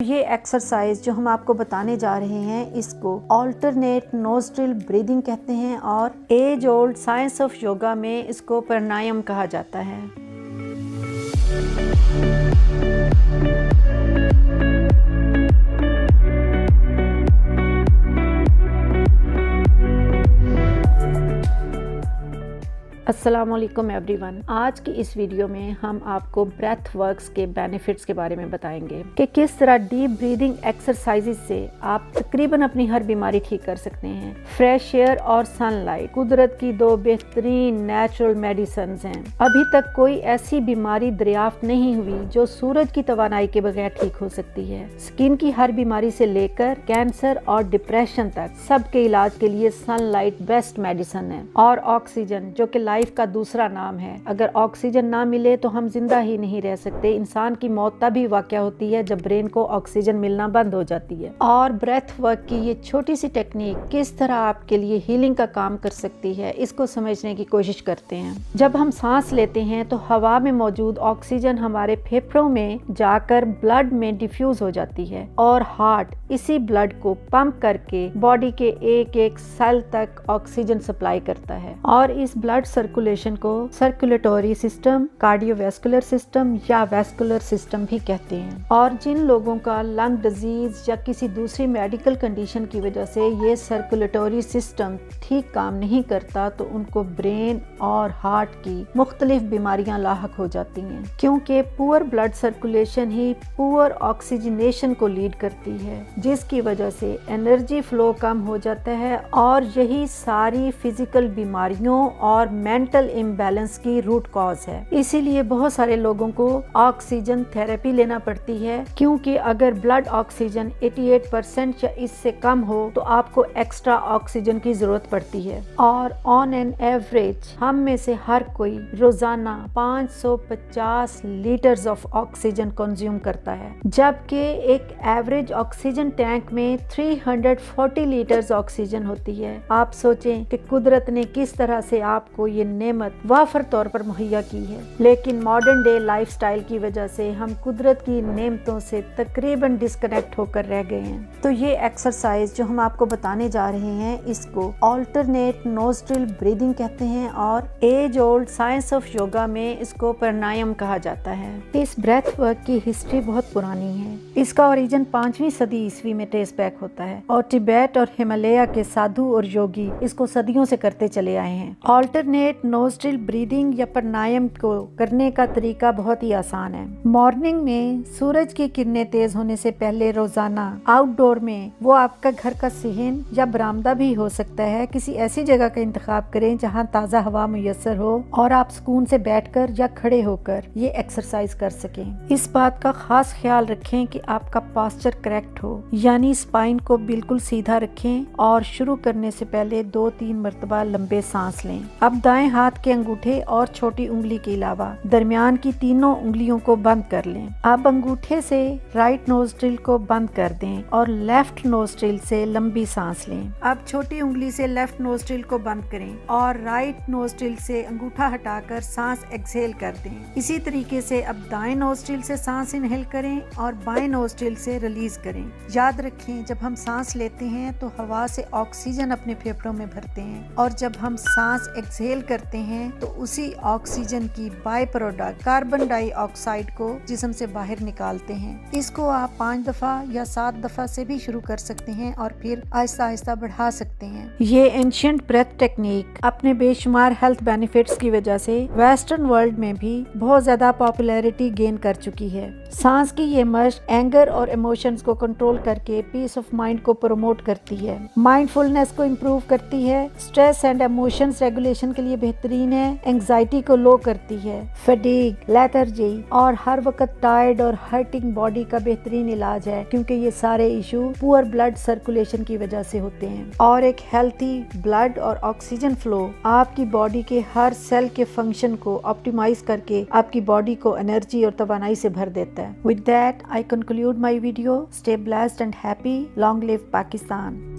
یہ ایکسرسائز جو ہم آپ کو بتانے جا رہے ہیں اس کو آلٹرنیٹ نوزٹرل بریدنگ کہتے ہیں اور age old science of yoga میں اس کو پرانایام کہا جاتا ہے۔ السلام علیکم ایوری ون۔ آج کی اس ویڈیو میں ہم آپ کو بریتھ ورکس کے بینیفٹس کے بارے میں بتائیں گے کہ کس طرح ڈیپ بریدنگ ایکسرسائزز سے آپ تقریباً اپنی ہر بیماری ٹھیک کر سکتے ہیں۔ فریش ایئر اور سن لائٹ قدرت کی دو بہترین نیچرل میڈیسنز ہیں۔ ابھی تک کوئی ایسی بیماری دریافت نہیں ہوئی جو سورج کی توانائی کے بغیر ٹھیک ہو سکتی ہے۔ سکن کی ہر بیماری سے لے کر کینسر اور ڈپریشن تک سب کے علاج کے لیے سن لائٹ بیسٹ میڈیسن ہے۔ اور آکسیجن جو کہ لائف کا دوسرا نام ہے، اگر آکسیجن نہ ملے تو ہم زندہ ہی نہیں رہ سکتے۔ انسان کی موت تب ہی واقع ہوتی ہے جب برین کو آکسیجن ملنا بند ہو جاتی ہے۔ اور بریتھ ورک کی یہ چھوٹی سی ٹیکنیک کس طرح آپ کے لیے ہیلنگ کا کام کر سکتی ہے، اس کو سمجھنے کی کوشش کرتے ہیں۔ جب ہم سانس لیتے ہیں تو ہوا میں موجود آکسیجن ہمارے پھیپھڑوں میں جا کر بلڈ میں ڈیفیوز ہو جاتی ہے اور ہارٹ اسی بلڈ کو پمپ کر کے باڈی کے ایک ایک سیل تک آکسیجن سپلائی کرتا ہے۔ اور اس بلڈ سرکولیشن کو سرکولیٹوری سسٹم، کارڈیو ویسکولر سسٹم یا ویسکولر سسٹم بھی کہتے ہیں۔ اور جن لوگوں کا لنگ ڈیزیز یا کسی دوسری میڈیکل کنڈیشن کی وجہ سے یہ سرکولیٹوری سسٹم ٹھیک کام نہیں کرتا تو ان کو برین اور ہارٹ کی مختلف بیماریاں لاحق ہو جاتی ہیں، کیونکہ پور بلڈ سرکولیشن ہی پور آکسیجنیشن کو لیڈ کرتی ہے، جس کی وجہ سے انرجی فلو کم ہو جاتا ہے اور یہی ساری فزیکل بیماریوں اور مینٹل امبیلنس کی روٹ کاز ہے۔ اسی لیے بہت سارے لوگوں کو آکسیجن تھراپی لینا پڑتی ہے، کیونکہ اگر بلڈ آکسیجن 88% یا اس سے کم ہو تو آپ کو ایکسٹرا آکسیجن کی ضرورت پڑتی ہے۔ اور آن این ایوریج ہم میں سے ہر کوئی روزانہ 550 لیٹرز آف آکسیجن کنزیوم کرتا ہے، جبکہ ایک ایوریج آکسیجن ٹینک میں 340 لیٹرز آکسیجن ہوتی ہے۔ آپ سوچیں کہ قدرت نے کس طرح سے آپ کو یہ نعمت وافر طور پر مہیا کی ہے، لیکن ماڈرن ڈے لائف سٹائل کی وجہ سے ہم قدرت کی نعمتوں سے تقریباً ڈسکنیکٹ ہو کر رہ گئے ہیں۔ تو یہ ایکسرسائز جو ہم آپ کو بتانے جا رہے ہیں اس کو آلٹرنیٹ نوزٹرل بریدنگ کہتے ہیں اور age old science of yoga میں اس کو پرانایام کہا جاتا ہے۔ اس بریتھ ورک کی ہسٹری بہت پرانی ہے۔ اس کا اوریجن 5ویں صدی عیسوی میں ٹریس بیک ہوتا ہے اور ٹبیٹ اور ہمالیہ کے سادھو اور یوگی اس کو صدیوں سے کرتے چلے آئے ہیں۔ آلٹرنیٹ نوزٹرل بریدنگ یا پرانایام کو کرنے کا طریقہ بہت ہی آسان ہے۔ مارننگ میں سورج کی کرنیں تیز ہونے سے پہلے روزانہ آؤٹ ڈور میں، وہ آپ کا گھر کا صحن یا برآمدہ بھی ہو سکتا ہے، کسی ایسی جگہ کا انتخاب کریں جہاں تازہ ہوا میسر ہو اور آپ سکون سے بیٹھ کر یا کھڑے ہو کر یہ ایکسرسائز کر سکیں۔ اس بات کا خاص خیال رکھیں کہ آپ کا پاسچر کریکٹ ہو، یعنی سپائن کو بالکل سیدھا رکھیں اور شروع کرنے سے پہلے 2-3 مرتبہ لمبے سانس لیں۔ اب دائیں ہاتھ کے انگوٹھے اور چھوٹی انگلی کے علاوہ درمیان کی تینوں انگلیوں کو بند کر لیں۔ اب انگوٹھے سے رائٹ نوزٹرل کو بند کر دیں اور لیفٹ نوزٹرل سے لمبی سانس لیں۔ اب چھوٹی انگلی سے لیفٹ نوزٹرل کو بند کریں اور رائٹ نوزٹرل سے انگوٹھا ہٹا کر سانس ایکسہیل کر دیں۔ اسی طریقے سے اب دائیں نوزٹرل سے سانس انہیل کریں اور بائیں نوزٹرل سے ریلیز کریں۔ یاد رکھیں جب ہم سانس لیتے ہیں تو ہوا سے آکسیجن اپنے پھیپھڑوں میں بھرتے ہیں اور جب ہم سانس ایکسہیل کرتے ہیں تو اسی آکسیجن کی by product carbon dye oxide کو جسم سے باہر نکالتے ہیں۔ اس کو آپ 5 دفعہ یا 7 دفعہ سے بھی شروع کر سکتے ہیں اور پھر آہستہ آہستہ بڑھا سکتے ہیں۔ یہ اینشینٹ بریتھ ٹیکنیک اپنے بے شمار ہیلتھ بینیفٹس کی وجہ سے ویسٹرن ورلڈ میں بھی بہت زیادہ پاپولیرٹی گین کر چکی ہے۔ سانس کی یہ مشق اینگر اور ایموشنز کو کنٹرول کر کے پیس آف مائنڈ کو پروموٹ کرتی ہے، مائنڈ فلنس کو امپروو کرتی ہے، اسٹریس اینڈ ایموشنز ریگولیشن کے لیے بہترین ہے، اینگزائٹی کو لو کرتی ہے، فیڈیگ، لیتھرجی اور ہر وقت ٹائرڈ اور ہرٹنگ باڈی کا بہترین علاج ہے، کیونکہ یہ سارے ایشو پور بلڈ سرکولیشن کی وجہ سے ہوتے ہیں۔ اور ایک ہیلتھی بلڈ اور آکسیجن فلو آپ کی باڈی کے ہر سیل کے فنکشن کو آپٹیمائز کر کے آپ کی باڈی کو انرجی اور توانائی سے بھر دیتا ہے۔ With that, I conclude my video. Stay blessed and happy. Long live Pakistan.